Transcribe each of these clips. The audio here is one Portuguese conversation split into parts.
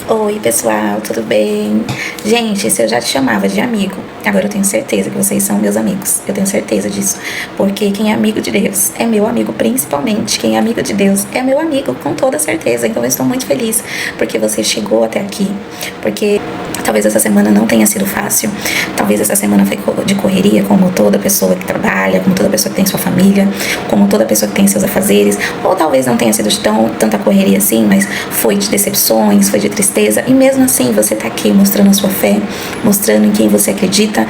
Oi, pessoal, tudo bem? Gente, se eu já te chamava de amigo, agora eu tenho certeza que vocês são meus amigos. Eu tenho certeza disso. Porque quem é amigo de Deus é meu amigo, principalmente. Quem é amigo de Deus é meu amigo, com toda certeza. Então eu estou muito feliz porque você chegou até aqui. Porque talvez essa semana não tenha sido fácil. Talvez essa semana foi de correria, como toda pessoa que trabalha, como toda pessoa que tem sua família, como toda pessoa que tem seus afazeres. Ou talvez não tenha sido tanta correria assim, mas foi de decepções, foi de tristeza. E mesmo assim você tá aqui mostrando a sua fé, mostrando em quem você acredita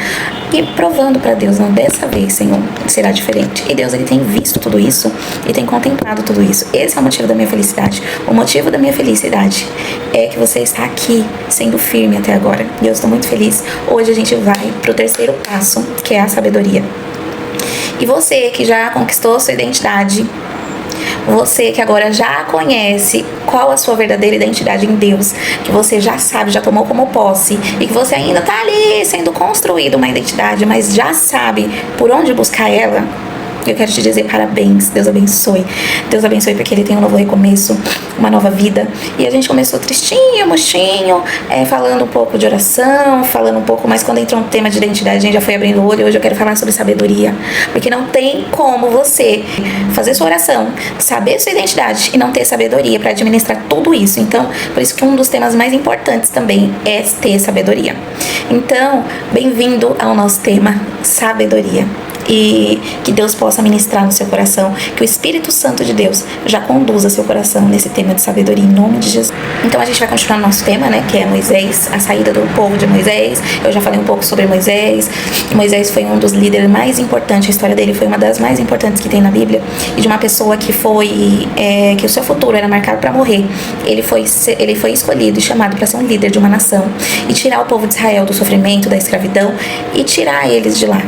e provando para Deus, não, dessa vez, Senhor, será diferente. E Deus, ele tem visto tudo isso e tem contemplado tudo isso. Esse é o motivo da minha felicidade. O motivo da minha felicidade é que você está aqui sendo firme até agora. E eu estou muito feliz. Hoje a gente vai pro terceiro passo, que é a sabedoria. E você que já conquistou sua identidade, você que agora já conhece qual a sua verdadeira identidade em Deus, que você já sabe, já tomou como posse, e que você ainda tá ali sendo construído uma identidade, mas já sabe por onde buscar ela, eu quero te dizer parabéns, Deus abençoe. Deus abençoe porque Ele tem um novo recomeço, uma nova vida. E a gente começou tristinho, mochinho, falando um pouco de oração, falando um pouco, mas quando entrou um tema de identidade, a gente já foi abrindo o olho. Hoje eu quero falar sobre sabedoria. Porque não tem como você fazer sua oração, saber sua identidade e não ter sabedoria para administrar tudo isso. Então, por isso que um dos temas mais importantes também é ter sabedoria. Então, bem-vindo ao nosso tema, sabedoria. E que Deus possa ministrar no seu coração, que o Espírito Santo de Deus já conduza seu coração nesse tema de sabedoria, em nome de Jesus. Então a gente vai continuar no nosso tema, né, que é Moisés, a saída do povo de Moisés. Eu já falei um pouco sobre Moisés. Moisés foi um dos líderes mais importantes, a história dele foi uma das mais importantes que tem na Bíblia, e de uma pessoa que foi, que o seu futuro era marcado para morrer. Ele foi escolhido e chamado para ser um líder de uma nação e tirar o povo de Israel do sofrimento, da escravidão e tirar eles de lá.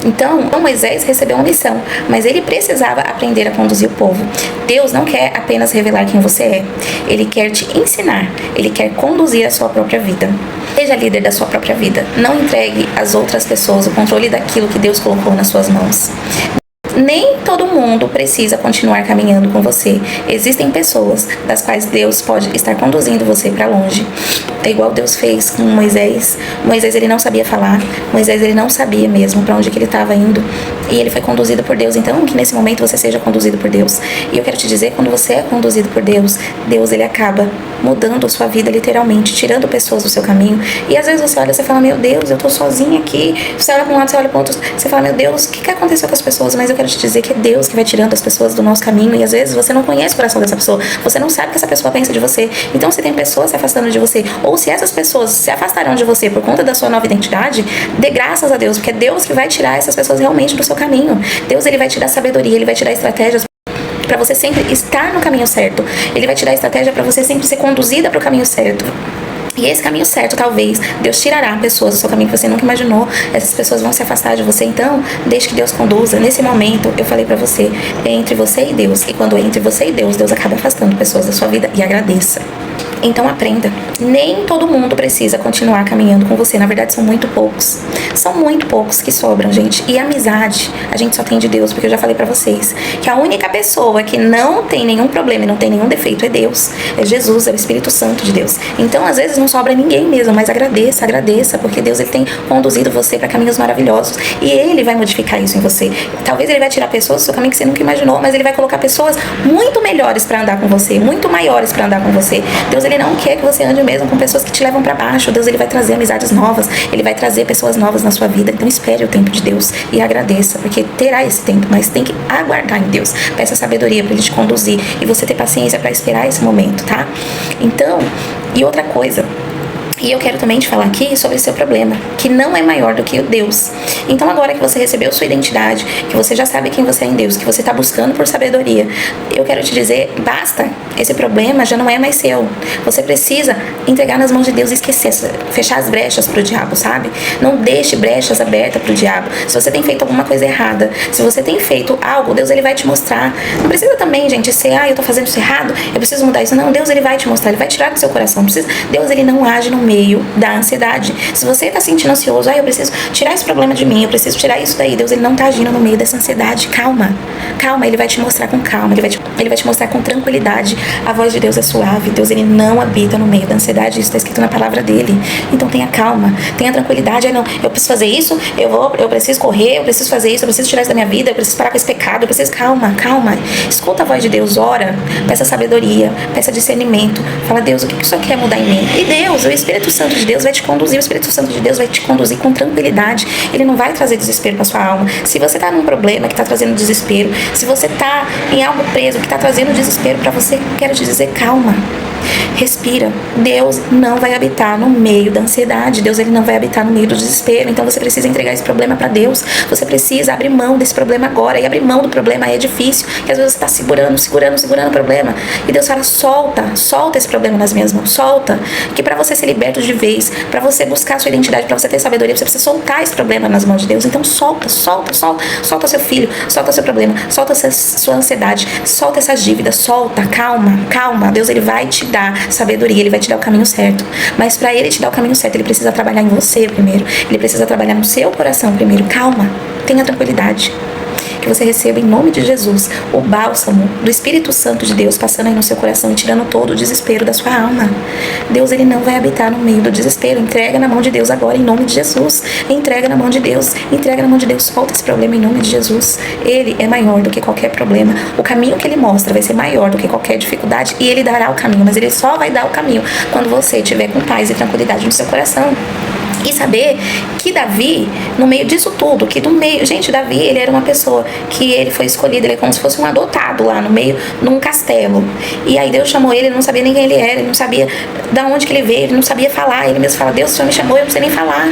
Então, Moisés recebeu uma missão, mas ele precisava aprender a conduzir o povo. Deus não quer apenas revelar quem você é, Ele quer te ensinar, Ele quer conduzir a sua própria vida. Seja líder da sua própria vida, não entregue às outras pessoas o controle daquilo que Deus colocou nas suas mãos. Nem todo mundo precisa continuar caminhando com você. Existem pessoas das quais Deus pode estar conduzindo você para longe. É igual Deus fez com Moisés. Moisés, ele não sabia falar. Moisés, ele não sabia mesmo para onde que ele estava indo. E ele foi conduzido por Deus. Então, que nesse momento você seja conduzido por Deus. E eu quero te dizer, quando você é conduzido por Deus, Deus, ele acaba mudando a sua vida literalmente, tirando pessoas do seu caminho. E às vezes você olha e você fala, meu Deus, eu tô sozinha aqui. Você olha para um lado, você olha para o outro, você fala, meu Deus, o que aconteceu com as pessoas? Mas eu quero te dizer que é Deus que vai tirando as pessoas do nosso caminho. E às vezes você não conhece o coração dessa pessoa, você não sabe o que essa pessoa pensa de você. Então, se tem pessoas se afastando de você, ou se essas pessoas se afastaram de você por conta da sua nova identidade, dê graças a Deus, porque é Deus que vai tirar essas pessoas realmente do seu caminho. Deus, ele vai te dar sabedoria, ele vai te dar estratégias para você sempre estar no caminho certo. Ele vai te dar estratégia para você sempre ser conduzida para o caminho certo. E esse caminho certo, talvez, Deus tirará pessoas do seu caminho que você nunca imaginou. Essas pessoas vão se afastar de você. Então, deixe que Deus conduza. Nesse momento, eu falei pra você, é entre você e Deus. E quando é entre você e Deus, Deus acaba afastando pessoas da sua vida. E agradeça. Então aprenda. Nem todo mundo precisa continuar caminhando com você. Na verdade, são muito poucos. São muito poucos que sobram, gente. E amizade, a gente só tem de Deus. Porque eu já falei pra vocês que a única pessoa que não tem nenhum problema e não tem nenhum defeito é Deus. É Jesus, é o Espírito Santo de Deus. Então, às vezes, não sobra ninguém mesmo. Mas agradeça. Porque Deus, ele tem conduzido você pra caminhos maravilhosos. E Ele vai modificar isso em você. Talvez Ele vai tirar pessoas do seu caminho que você nunca imaginou. Mas Ele vai colocar pessoas muito melhores pra andar com você. Muito maiores pra andar com você. Deus, ele não quer que você ande mesmo com pessoas que te levam pra baixo. Deus, ele vai trazer amizades novas, ele vai trazer pessoas novas na sua vida. Então espere o tempo de Deus e agradeça, porque terá esse tempo, mas tem que aguardar em Deus. Peça sabedoria pra ele te conduzir e você ter paciência pra esperar esse momento, tá? Então, e outra coisa, e eu quero também te falar aqui sobre o seu problema, que não é maior do que o Deus. Então agora que você recebeu sua identidade, que você já sabe quem você é em Deus, que você está buscando por sabedoria, eu quero te dizer, basta, esse problema já não é mais seu. Você precisa entregar nas mãos de Deus e esquecer, fechar as brechas pro diabo, sabe? Não deixe brechas abertas pro diabo. Se você tem feito alguma coisa errada, se você tem feito algo, Deus, ele vai te mostrar. Não precisa também, gente, ser, eu tô fazendo isso errado, eu preciso mudar isso. Não, Deus, ele vai te mostrar, ele vai tirar do seu coração. Deus, ele não age no meio da ansiedade. Se você tá sentindo ansioso, eu preciso tirar esse problema de mim, eu preciso tirar isso daí, Deus, ele não tá agindo no meio dessa ansiedade. Calma, calma, ele vai te mostrar com calma, ele vai te mostrar com tranquilidade. A voz de Deus é suave, Deus, ele não habita no meio da ansiedade, isso tá escrito na palavra dele. Então tenha calma, tenha tranquilidade. Não, eu preciso fazer isso, eu preciso correr, eu preciso fazer isso, eu preciso tirar isso da minha vida, eu preciso parar com esse pecado, eu preciso, calma, escuta a voz de Deus, ora, peça sabedoria, peça discernimento, fala, Deus, o que o Senhor quer mudar em mim? E Deus, o Espírito Santo de Deus vai te conduzir, o Espírito Santo de Deus vai te conduzir com tranquilidade, ele não vai trazer desespero pra sua alma. Se você tá num problema que tá trazendo desespero, se você tá em algo preso que tá trazendo desespero pra você, quero te dizer, calma, respira. Deus não vai habitar no meio da ansiedade, Deus, ele não vai habitar no meio do desespero. Então você precisa entregar esse problema para Deus, você precisa abrir mão desse problema agora. E abrir mão do problema é difícil, porque às vezes você está segurando o problema, e Deus fala, solta esse problema nas minhas mãos, solta, que para você ser liberto de vez, para você buscar a sua identidade, para você ter sabedoria, você precisa soltar esse problema nas mãos de Deus. Então solta seu filho, solta seu problema, solta sua ansiedade, solta essas dívidas, solta, calma, Deus, ele vai te dar sabedoria, ele vai te dar o caminho certo. Mas para ele te dar o caminho certo, ele precisa trabalhar em você primeiro, ele precisa trabalhar no seu coração primeiro. Calma, tenha tranquilidade, que você receba em nome de Jesus o bálsamo do Espírito Santo de Deus passando aí no seu coração e tirando todo o desespero da sua alma. Deus, ele não vai habitar no meio do desespero. Entrega na mão de Deus agora em nome de Jesus. Entrega na mão de Deus, solta esse problema em nome de Jesus. Ele é maior do que qualquer problema. O caminho que ele mostra vai ser maior do que qualquer dificuldade, e ele dará o caminho, mas ele só vai dar o caminho quando você estiver com paz e tranquilidade no seu coração. E saber que Davi, no meio disso tudo, gente, Davi, ele era uma pessoa que ele foi escolhido, ele é como se fosse um adotado lá no meio, num castelo. E aí Deus chamou ele não sabia nem quem ele era, ele não sabia de onde que ele veio, ele não sabia falar. Ele mesmo fala, Deus, o Senhor me chamou, eu não sei nem falar.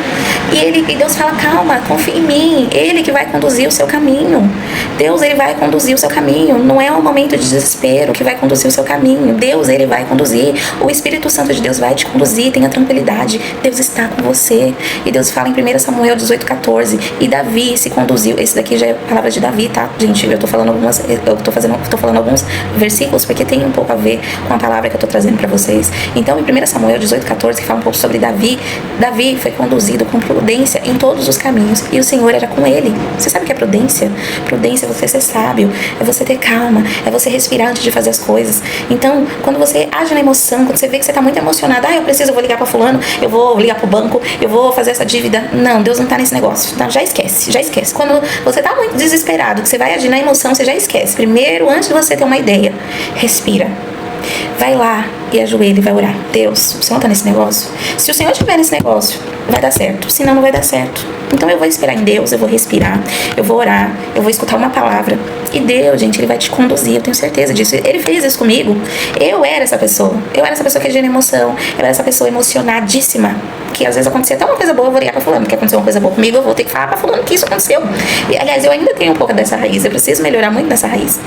E Deus fala, calma, confia em mim, ele que vai conduzir o seu caminho. Deus, ele vai conduzir o seu caminho, não é um momento de desespero que vai conduzir o seu caminho. Deus, ele vai conduzir, o Espírito Santo de Deus vai te conduzir, tenha tranquilidade, Deus está com você. E Deus fala em 1 Samuel 18:14, e Davi se conduziu. Esse daqui já é a palavra de Davi, tá, gente? Eu tô falando alguns versículos porque tem um pouco a ver com a palavra que eu tô trazendo pra vocês. Então, em 1 Samuel 18:14, que fala um pouco sobre Davi foi conduzido com prudência em todos os caminhos, e o Senhor era com ele. Você sabe o que é prudência? Prudência é você ser sábio, é você ter calma, é você respirar antes de fazer as coisas. Então, quando você age na emoção, quando você vê que você tá muito emocionado, eu vou ligar pra fulano, eu vou ligar pro banco, eu vou fazer essa dívida. Não, Deus não tá nesse negócio. Então, já esquece. Quando você tá muito desesperado, que você vai agir na emoção, você já esquece. Primeiro, antes de você ter uma ideia, respira. Vai lá e ajoelha e vai orar. Deus, o Senhor tá nesse negócio? Se o Senhor estiver nesse negócio, vai dar certo. Senão, não vai dar certo. Então eu vou esperar em Deus, eu vou respirar, eu vou orar, eu vou escutar uma palavra. E Deus, gente, ele vai te conduzir, eu tenho certeza disso. Ele fez isso comigo. Eu era essa pessoa que agia na emoção. Eu era essa pessoa emocionadíssima, que às vezes acontecia até uma coisa boa, eu vou ligar pra fulano, que aconteceu uma coisa boa comigo, eu vou ter que falar pra fulano que isso aconteceu. E, aliás, eu ainda tenho um pouco dessa raiz, eu preciso melhorar muito dessa raiz,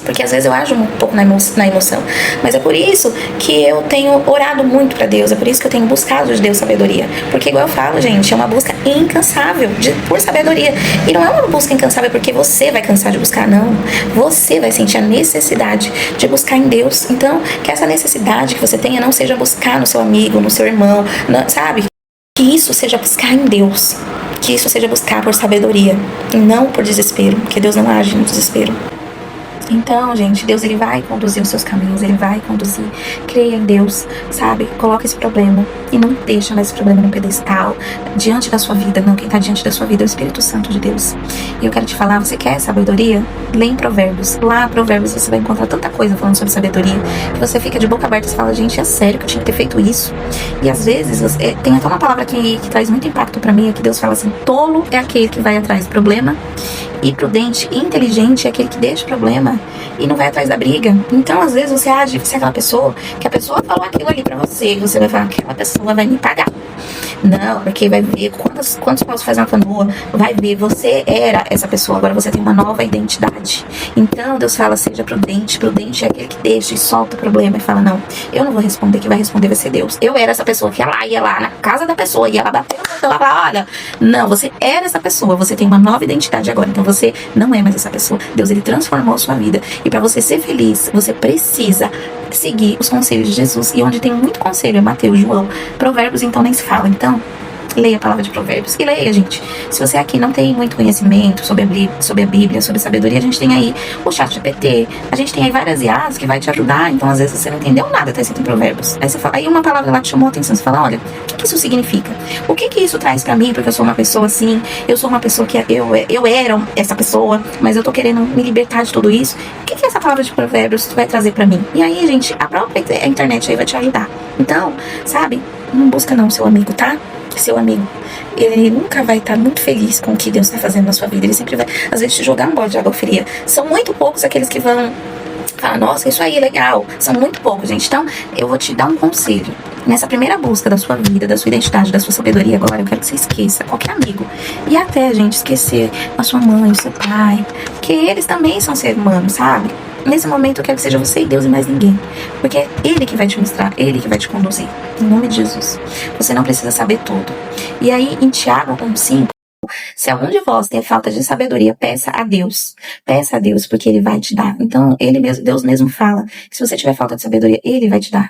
porque às vezes eu ajo um pouco na emoção. Mas é por isso que eu tenho orado muito pra Deus, é por isso que eu tenho buscado de Deus sabedoria. Porque, igual eu falo, gente, é uma busca incansável por sabedoria. E não é uma busca incansável porque você vai cansar de buscar, não. Você vai sentir a necessidade de buscar em Deus. Então, que essa necessidade que você tenha não seja buscar no seu amigo, no seu irmão, sabe? Que isso seja buscar em Deus. Que isso seja buscar por sabedoria e não por desespero, porque Deus não age no desespero. Então, gente, Deus, ele vai conduzir os seus caminhos, ele vai conduzir. Creia em Deus, sabe? Coloca esse problema e não deixa mais esse problema no pedestal, diante da sua vida. Não, quem tá diante da sua vida é o Espírito Santo de Deus. E eu quero te falar, você quer sabedoria? Lê em Provérbios. Lá, Provérbios, você vai encontrar tanta coisa falando sobre sabedoria, que você fica de boca aberta e fala, gente, é sério que eu tinha que ter feito isso? E às vezes, tem até uma palavra que traz muito impacto pra mim, é que Deus fala assim, tolo é aquele que vai atrás do problema, e prudente e inteligente é aquele que deixa o problema e não vai atrás da briga. Então, às vezes, você age, você é aquela pessoa que a pessoa falou aquilo ali pra você e você vai falar, aquela pessoa vai me pagar. Não, porque vai ver quantos paus faz uma canoa, vai ver, você era essa pessoa, agora você tem uma nova identidade. Então, Deus fala, seja prudente. Prudente é aquele que deixa e solta o problema e fala, não, eu não vou responder, quem vai responder vai ser Deus. Eu era essa pessoa que ia lá na casa da pessoa, ia lá bater no portão, ela fala, olha, não, você era essa pessoa, você tem uma nova identidade agora, então você não é mais essa pessoa. Deus, ele transformou a sua vida. E para você ser feliz, você precisa seguir os conselhos de Jesus. E onde tem muito conselho é Mateus, João, Provérbios, então nem se fala. Então, leia a palavra de Provérbios. E leia, gente. Se você aqui não tem muito conhecimento sobre a Bíblia, sobre sabedoria, a gente tem aí o ChatGPT, a gente tem aí várias IAs que vai te ajudar. Então, às vezes, você não entendeu nada, tá escrito em Provérbios. Aí você fala, aí uma palavra lá te chamou a atenção. Você fala, olha, o que isso significa? O que isso traz pra mim? Porque eu sou uma pessoa assim, eu sou uma pessoa que eu era essa pessoa, mas eu tô querendo me libertar de tudo isso. O que essa palavra de Provérbios vai trazer pra mim? E aí, gente, a própria internet aí vai te ajudar. Então, sabe, não busca não seu amigo, tá? Seu amigo, ele nunca vai estar muito feliz com o que Deus está fazendo na sua vida. Ele sempre vai, às vezes, te jogar um balde de água fria. São muito poucos aqueles que vão falar, nossa, isso aí é legal. São muito poucos, gente. Então, eu vou te dar um conselho. Nessa primeira busca da sua vida, da sua identidade, da sua sabedoria agora, eu quero que você esqueça qualquer amigo. E até, gente, esquecer a sua mãe, o seu pai. Porque eles também são seres humanos, sabe? Nesse momento eu quero que seja você e Deus e mais ninguém. Porque é Ele que vai te mostrar, Ele que vai te conduzir. Em nome de Jesus. Você não precisa saber tudo. E aí, em Tiago 1,5, se algum de vós tem falta de sabedoria, peça a Deus. Peça a Deus, porque Ele vai te dar. Então, Deus mesmo fala que se você tiver falta de sabedoria, Ele vai te dar.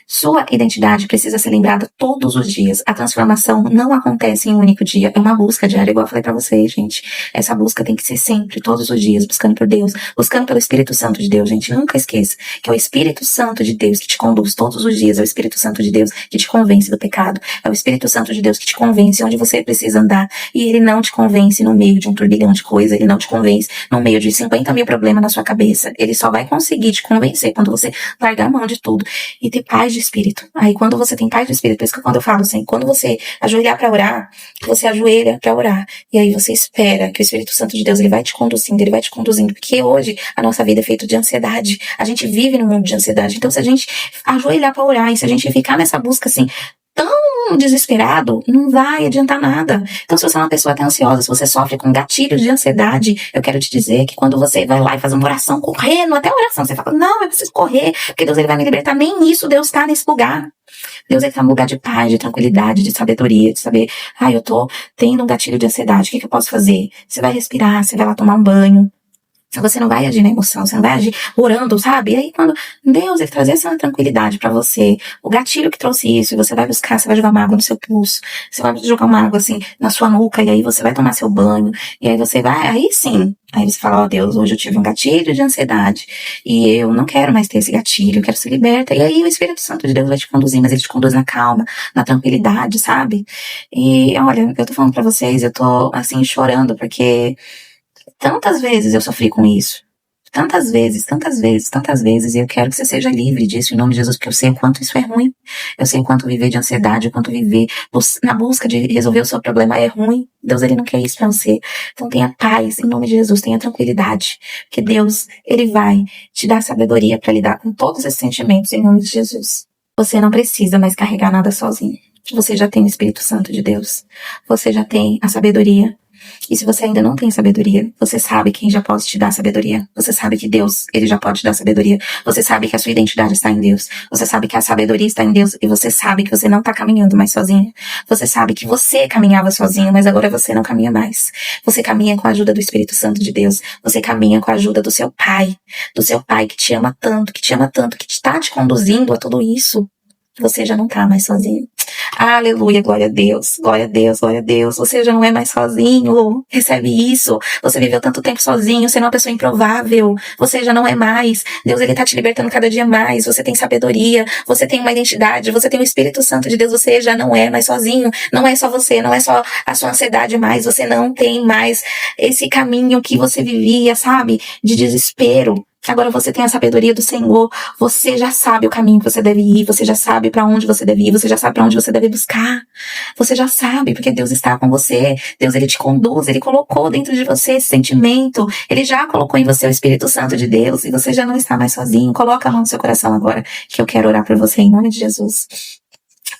Sua identidade precisa ser lembrada todos os dias. A transformação não acontece em um único dia. É uma busca diária, igual eu falei pra vocês, gente. Essa busca tem que ser sempre, todos os dias, buscando por Deus, buscando pelo Espírito Santo de Deus, gente. Nunca esqueça que é o Espírito Santo de Deus que te conduz todos os dias. É o Espírito Santo de Deus que te convence do pecado. É o Espírito Santo de Deus que te convence onde você precisa andar. E Ele não te convence no meio de um turbilhão de coisas. Ele não te convence no meio de 50 mil problemas na sua cabeça. Ele só vai conseguir te convencer quando você largar a mão de tudo e ter paz de espírito. Aí quando você tem paz de espírito, por isso que quando eu falo assim, quando você ajoelhar pra orar, você ajoelha pra orar. E aí você espera que o Espírito Santo de Deus, ele vai te conduzindo, porque hoje a nossa vida é feita de ansiedade. A gente vive num mundo de ansiedade. Então se a gente ajoelhar pra orar e se a gente ficar nessa busca assim, tão desesperado, não vai adiantar nada. Então, se você é uma pessoa até ansiosa, se você sofre com gatilhos de ansiedade, eu quero te dizer que quando você vai lá e faz uma oração, correndo até a oração, você fala, não, eu preciso correr, porque Deus ele vai me libertar. Nem nisso Deus está nesse lugar. Deus ele tá num lugar de paz, de tranquilidade, de sabedoria, de saber, eu tô tendo um gatilho de ansiedade, o que eu posso fazer? Você vai respirar, você vai lá tomar um banho. Você não vai agir na emoção, você não vai agir orando, sabe? E aí quando Deus ele trazer essa tranquilidade pra você, o gatilho que trouxe isso, e você vai buscar, você vai jogar uma água no seu pulso, você vai jogar uma água assim na sua nuca, e aí você vai tomar seu banho, e aí você vai, aí sim, aí você fala, Deus, hoje eu tive um gatilho de ansiedade, e eu não quero mais ter esse gatilho, eu quero ser liberta, e aí o Espírito Santo de Deus vai te conduzir, mas ele te conduz na calma, na tranquilidade, sabe? E olha, eu tô falando pra vocês, eu tô assim chorando, porque tantas vezes eu sofri com isso. Tantas vezes, e eu quero que você seja livre disso em nome de Jesus, porque eu sei o quanto isso é ruim. Eu sei o quanto viver de ansiedade, o quanto viver na busca de resolver o seu problema é ruim. Deus, ele não quer isso pra você. Então tenha paz em nome de Jesus, tenha tranquilidade, porque Deus, ele vai te dar sabedoria para lidar com todos esses sentimentos em nome de Jesus. Você não precisa mais carregar nada sozinho. Você já tem o Espírito Santo de Deus. Você já tem a sabedoria. E se você ainda não tem sabedoria, você sabe quem já pode te dar sabedoria. Você sabe que Deus, ele já pode te dar sabedoria. Você sabe que a sua identidade está em Deus. Você sabe que a sabedoria está em Deus. E você sabe que você não está caminhando mais sozinho. Você sabe que você caminhava sozinho, mas agora você não caminha mais. Você caminha com a ajuda do Espírito Santo de Deus. Você caminha com a ajuda do seu Pai. Do seu Pai que te ama tanto, que está te conduzindo a tudo isso. Você já não tá mais sozinho. Aleluia, glória a Deus, glória a Deus, glória a Deus. Você já não é mais sozinho. Recebe isso. Você viveu tanto tempo sozinho, você é uma pessoa improvável. Você já não é mais. Deus, ele tá te libertando cada dia mais. Você tem sabedoria, você tem uma identidade, você tem o Espírito Santo de Deus. Você já não é mais sozinho. Não é só você, não é só a sua ansiedade mais. Você não tem mais esse caminho que você vivia, sabe? De desespero. Agora você tem a sabedoria do Senhor, você já sabe o caminho que você deve ir, você já sabe pra onde você deve ir, você já sabe pra onde você deve buscar. Você já sabe, porque Deus está com você. Deus, ele te conduz, ele colocou dentro de você esse sentimento, ele já colocou em você o Espírito Santo de Deus, e você já não está mais sozinho. Coloca a mão no seu coração agora, que eu quero orar por você em nome de Jesus.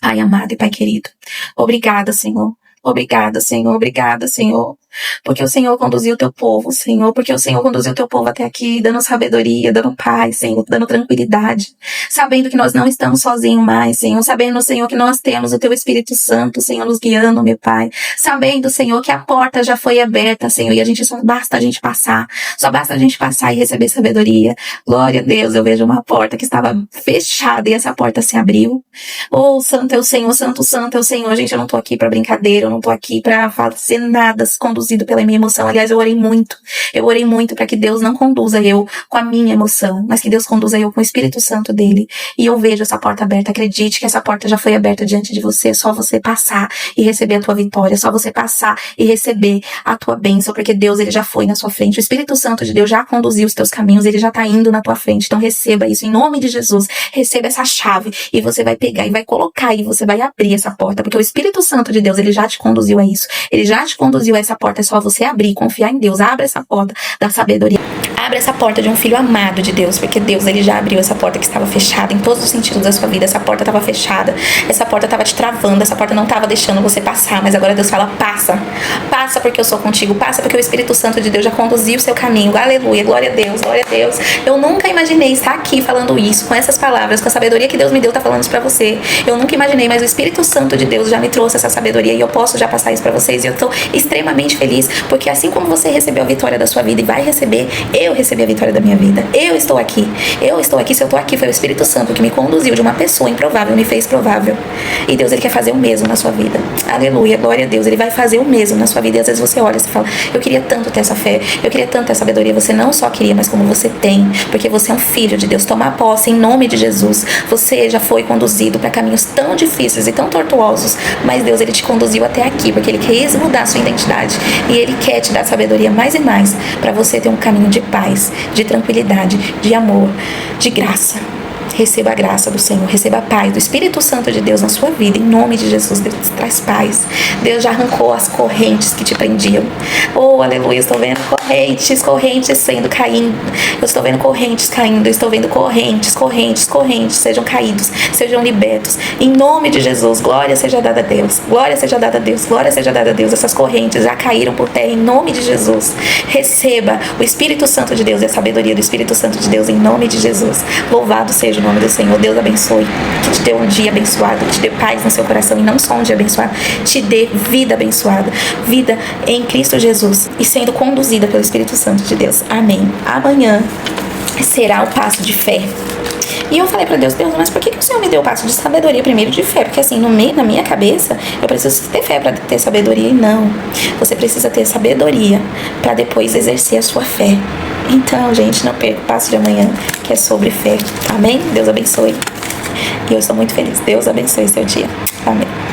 Pai amado e Pai querido, obrigada, Senhor. Obrigada, Senhor. Obrigada, Senhor. porque o Senhor conduziu o teu povo, Senhor, porque o Senhor conduziu o teu povo até aqui, dando sabedoria, dando paz, Senhor, dando tranquilidade, sabendo que nós não estamos sozinhos mais, Senhor, sabendo, Senhor, que nós temos o teu Espírito Santo, Senhor, nos guiando, meu Pai, sabendo, Senhor, que a porta já foi aberta, Senhor, e só basta a gente passar, e receber sabedoria. Glória a Deus, eu vejo uma porta que estava fechada e essa porta se abriu. Oh, santo é o Senhor, santo é o Senhor. Gente, eu não tô aqui pra brincadeira, eu não tô aqui pra fazer nada conduzido pela minha emoção. Aliás, eu orei muito pra que Deus não conduza eu com a minha emoção, mas que Deus conduza eu com o Espírito Santo dele. E eu vejo essa porta aberta. Acredite que essa porta já foi aberta diante de você. É só você passar e receber a tua vitória. É só você passar e receber a tua bênção, porque Deus, ele já foi na sua frente. O Espírito Santo de Deus já conduziu os teus caminhos, ele já tá indo na tua frente. Então receba isso em nome de Jesus. Receba essa chave e você vai pegar e vai colocar e você vai abrir essa porta, porque o Espírito Santo de Deus, ele já te conduziu a isso. Ele já te conduziu a essa porta, é só você abrir e confiar em Deus. Abra essa porta da sabedoria. Abra essa porta de um filho amado de Deus, porque Deus, ele já abriu essa porta que estava fechada em todos os sentidos da sua vida. Essa porta estava fechada, essa porta estava te travando, essa porta não estava deixando você passar, mas agora Deus fala, passa porque eu sou contigo, passa porque o Espírito Santo de Deus já conduziu o seu caminho. Aleluia, glória a Deus, glória a Deus. Eu nunca imaginei estar aqui falando isso, com essas palavras, com a sabedoria que Deus me deu, tá falando isso pra você. Eu nunca imaginei, mas o Espírito Santo de Deus já me trouxe essa sabedoria e eu posso já passar isso pra vocês. E eu tô extremamente feliz, porque assim como você recebeu a vitória da sua vida e vai receber, eu recebi a vitória da minha vida. Eu estou aqui, se eu tô aqui, foi o Espírito Santo que me conduziu de uma pessoa improvável, me fez provável. E Deus, ele quer fazer o mesmo na sua vida. Aleluia, glória a Deus, ele vai fazer o mesmo na sua vida. E às vezes você olha e fala, eu queria tanto ter essa fé, eu queria tanto ter essa sabedoria. Você não só queria, mas como você tem, porque você é um filho de Deus. Toma posse em nome de Jesus. Você já foi conduzido para caminhos tão difíceis e tão tortuosos, mas Deus, ele te conduziu até aqui, porque ele quis mudar a sua identidade e ele quer te dar sabedoria mais e mais, para você ter um caminho de paz, de tranquilidade, de amor, de graça. Receba a graça do Senhor, receba a paz do Espírito Santo de Deus na sua vida, em nome de Jesus. Deus traz paz. Deus já arrancou as correntes que te prendiam. Oh, aleluia, eu estou vendo correntes sendo caindo. Eu estou vendo correntes caindo, eu estou vendo correntes, sejam caídos, sejam libertos. Em nome de Jesus, glória seja dada a Deus, glória seja dada a Deus, glória seja dada a Deus. Essas correntes já caíram por terra, em nome de Jesus. Receba o Espírito Santo de Deus e a sabedoria do Espírito Santo de Deus, em nome de Jesus. Louvado seja o nome do Senhor. Deus abençoe, que te dê um dia abençoado, que te dê paz no seu coração, e não só um dia abençoado, te dê vida abençoada, vida em Cristo Jesus, e sendo conduzida pelo Espírito Santo de Deus. Amém. Amanhã será o passo de fé. E eu falei pra Deus, mas por que o Senhor me deu o passo de sabedoria primeiro de fé? Porque assim, na minha cabeça, eu preciso ter fé pra ter sabedoria. E não, você precisa ter sabedoria pra depois exercer a sua fé. Então, gente, não perca o passo de amanhã, que é sobre fé. Amém? Deus abençoe. E eu estou muito feliz. Deus abençoe seu dia. Amém.